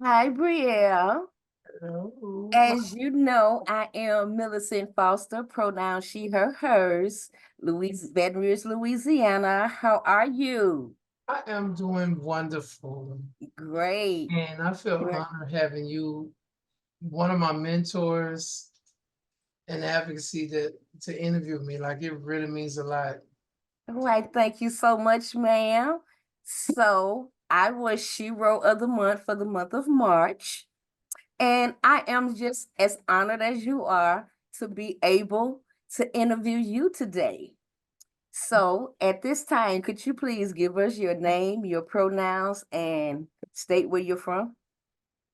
Hi, Brielle. Oh, As you know, I am Millicent Foster, pronoun she, her, hers, Baton Rouge, Louisiana. How are you? I am doing wonderful. Great. And I feel Great. honored having you, one of my mentors in advocacy to interview me. Like it really means a lot. All right, thank you so much, ma'am. So, I was Shero of the month for the month of March, and I am just as honored as you are to be able to interview you today. So at this time, could you please give us your name, your pronouns, and state where you're from?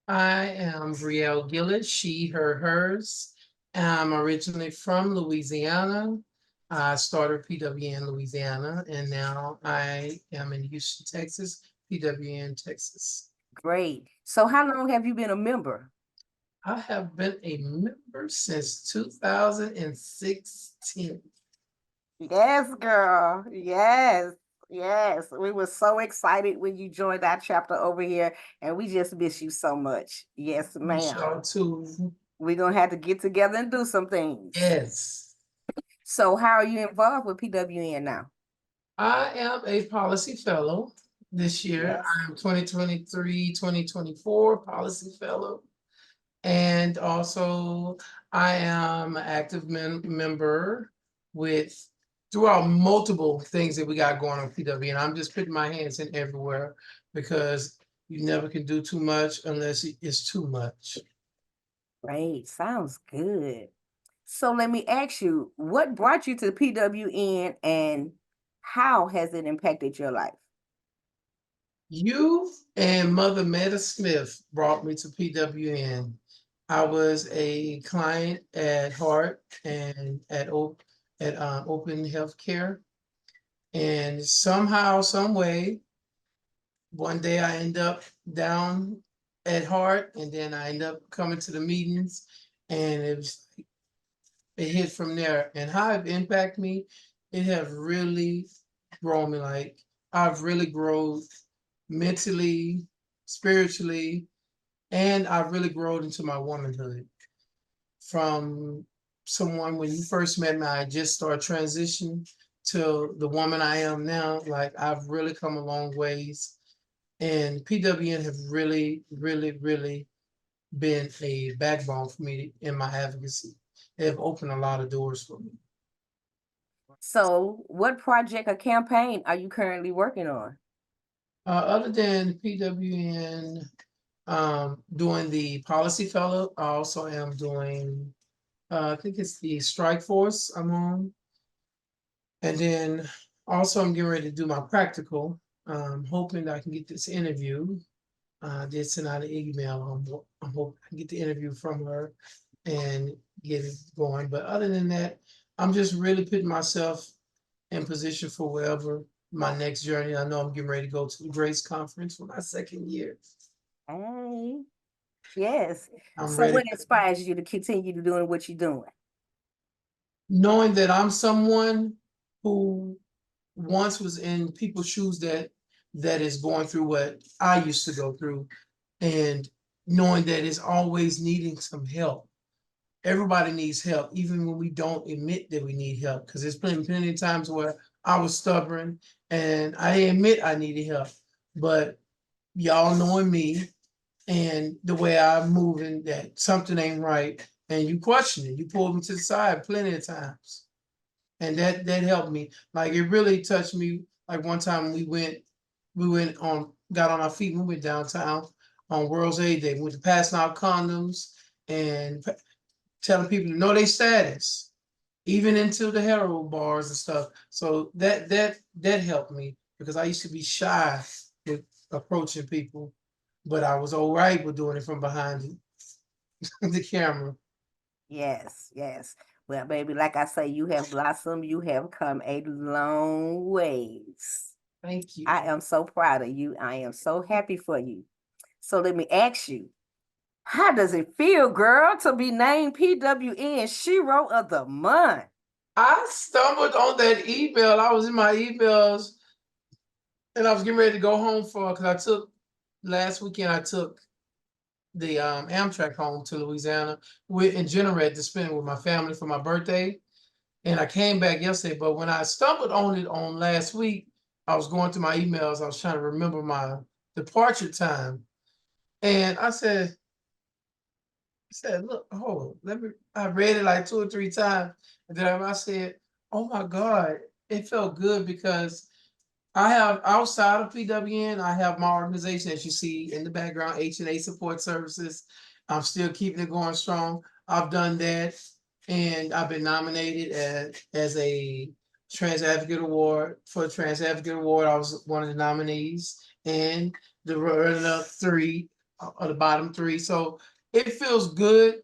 I am Brielle Gillis, she, her, hers. I'm originally from Louisiana. I started PWN Louisiana, and now I am in Houston, Texas, PWN, Texas. Great. So how long have you been a member? I have been a member since 2016. Yes, girl. Yes. Yes. We were so excited when you joined our chapter over here, and we just miss you so much. Yes, Miss ma'am. y'all too. We're gonna have to get together and do some things. Yes. So how are you involved with PWN now? I am a policy fellow this year. Yes. I'm 2023, 2024 policy fellow. And also I am an active member with throughout multiple things that we got going on PW. And I'm just putting my hands in everywhere because you never can do too much unless it's too much. Great. Sounds good. So let me ask you, what brought you to PWN and how has it impacted your life? You and Mother Meta Smith brought me to PWN. I was a client at Heart and at Open Healthcare, and somehow, some way, one day I end up down at Heart, and then I end up coming to the meetings, and it hit from there. And how it impacted me, it have really grown me. Like I've really grown mentally, spiritually, and I've really grown into my womanhood. From someone when you first met me, I just started transitioning to the woman I am now. Like I've really come a long ways. And PWN have really, really, really been a backbone for me in my advocacy. They have opened a lot of doors for me. So, what project or campaign are you currently working on? Other than PWN, doing the policy fellow, I also am doing, I think it's the strike force I'm on. And then also I'm getting ready to do my practical. Hoping that I can get this interview. I did send out an email. I'm hoping I can get the interview from her and get it going. But other than that, I'm just really putting myself in position for wherever my next journey. I know I'm getting ready to go to the Grace Conference for my second year. Hey, yes. I'm So, ready. what inspires you to continue to doing what you're doing? Knowing that I'm someone who once was in people's shoes that is going through what I used to go through, and knowing that it's always needing some help. Everybody needs help, even when we don't admit that we need help. Because there's plenty of times where I was stubborn and I didn't admit I needed help. But y'all knowing me and the way I'm moving, that something ain't right, and you question it. You pulled me to the side plenty of times, and that helped me. Like it really touched me. Like one time we went on, got on our feet, and we went downtown on World's Aid Day. We went to passing out condoms and telling people to know their status, even into the hetero bars and stuff. So that helped me because I used to be shy with approaching people, but I was all right with doing it from behind the camera. Yes, yes. Well, baby, like I say, you have blossomed, you have come a long ways. Thank you. I am so proud of you. I am so happy for you. So, let me ask you, how does it feel, girl, to be named PWN Shero of the Month? I stumbled on that email. I was in my emails and I was getting ready to go home for because I took last weekend. I took the Amtrak home to Louisiana with in Generate to spend with my family for my birthday. And I came back yesterday, but when I stumbled on it on last week, I was going through my emails. I was trying to remember my departure time. And I said, look, hold on, let me, I read it like 2 or 3 times. And then I said, oh my God, it felt good because I have outside of PWN, I have my organization, as you see in the background, H&A Support Services. I'm still keeping it going strong. I've done that, and I've been nominated as a Trans Advocate Award. For the Trans Advocate Award, I was one of the nominees, and the runner-up three, or the bottom three. So it feels good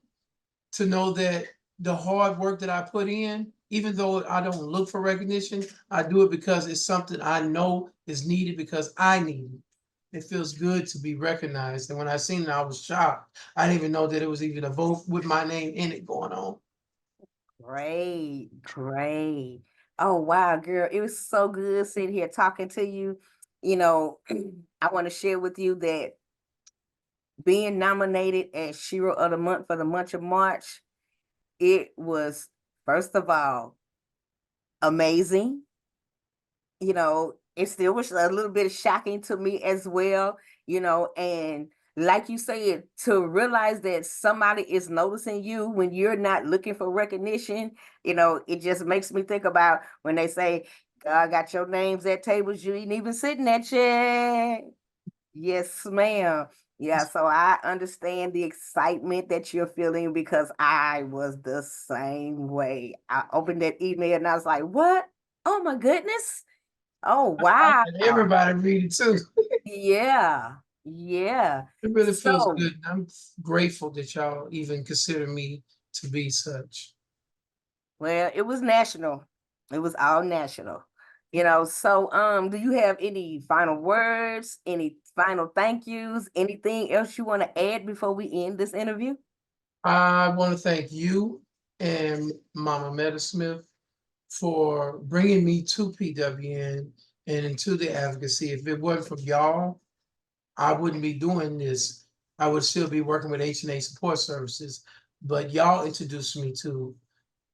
to know that the hard work that I put in, even though I don't look for recognition, I do it because it's something I know is needed because I need it. It feels good to be recognized. And when I seen it, I was shocked. I didn't even know that it was even a vote with my name in it going on. Great, great. Oh wow, girl, it was so good sitting here talking to you. You know, I want to share with you that being nominated as Shero of the Month for the month of March, it was first of all amazing. You know, it still was a little bit shocking to me as well, you know, and like you said, to realize that somebody is noticing you when you're not looking for recognition, you know, it just makes me think about when they say, God got your names at tables you ain't even sitting at yet. Yes, ma'am. Yeah, so I understand the excitement that you're feeling because I was the same way. I opened that email and I was like, what? Oh my goodness. Oh, Like wow. that everybody read it too. Yeah. Yeah. It really feels So, good. I'm grateful that y'all even consider me to be such. well, it was national. It was all national. You know, so do you have any final words, any final thank yous, anything else you want to add before we end this interview? I want to thank you and Mama Meta Smith for bringing me to PWN and into the advocacy. If it wasn't for y'all, I wouldn't be doing this. I would still be working with H&A Support Services. But y'all introduced me to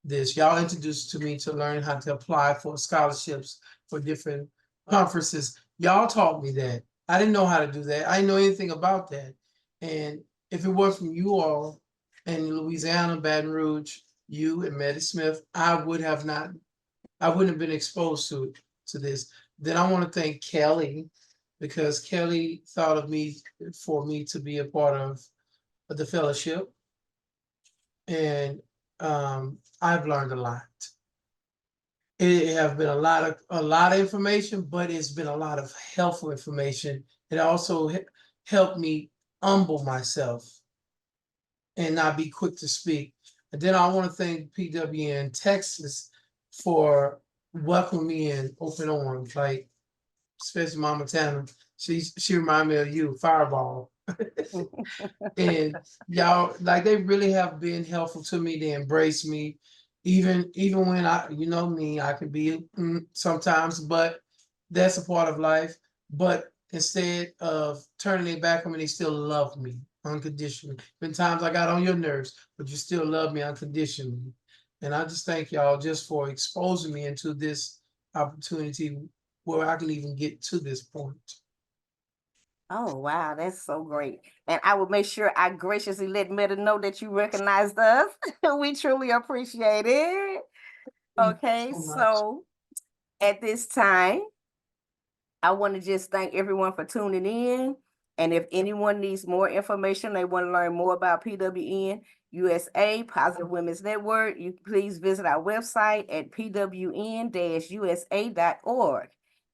this. Y'all introduced to me to learn how to apply for scholarships for different conferences. Y'all taught me that. I didn't know how to do that. I didn't know anything about that. And if it wasn't from you all in Louisiana, Baton Rouge, you and Maddie Smith, I wouldn't have been exposed to this. Then I want to thank Kelly because Kelly thought of me for me to be a part of the fellowship. And I've learned a lot. It have been a lot of information, but it's been a lot of helpful information. It also helped me humble myself and not be quick to speak. And then I want to thank PWN Texas for welcoming me in open arms, like especially Mama Tanner. She reminded me of you, Fireball. And y'all, like they really have been helpful to me. They embrace me, even when you know me, I can be sometimes, but that's a part of life. But instead of turning their back on me, they still love me unconditionally. Been times I got on your nerves, but you still love me unconditionally. And I just thank y'all just for exposing me into this opportunity where I can even get to this point. Oh, wow, that's so great. And I will make sure I graciously let Meta know that you recognized us. We truly appreciate it. Thank you Okay, so much. so at this time, I want to just thank everyone for tuning in. And if anyone needs more information, they want to learn more about PWN USA, Positive Women's Network, you please visit our website at pwn-usa.org.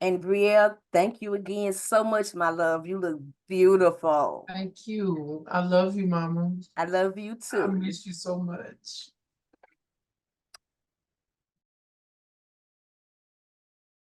And Brielle, thank you again so much, my love. You look beautiful. Thank you. I love you, Mama. I love you I too. miss you so much.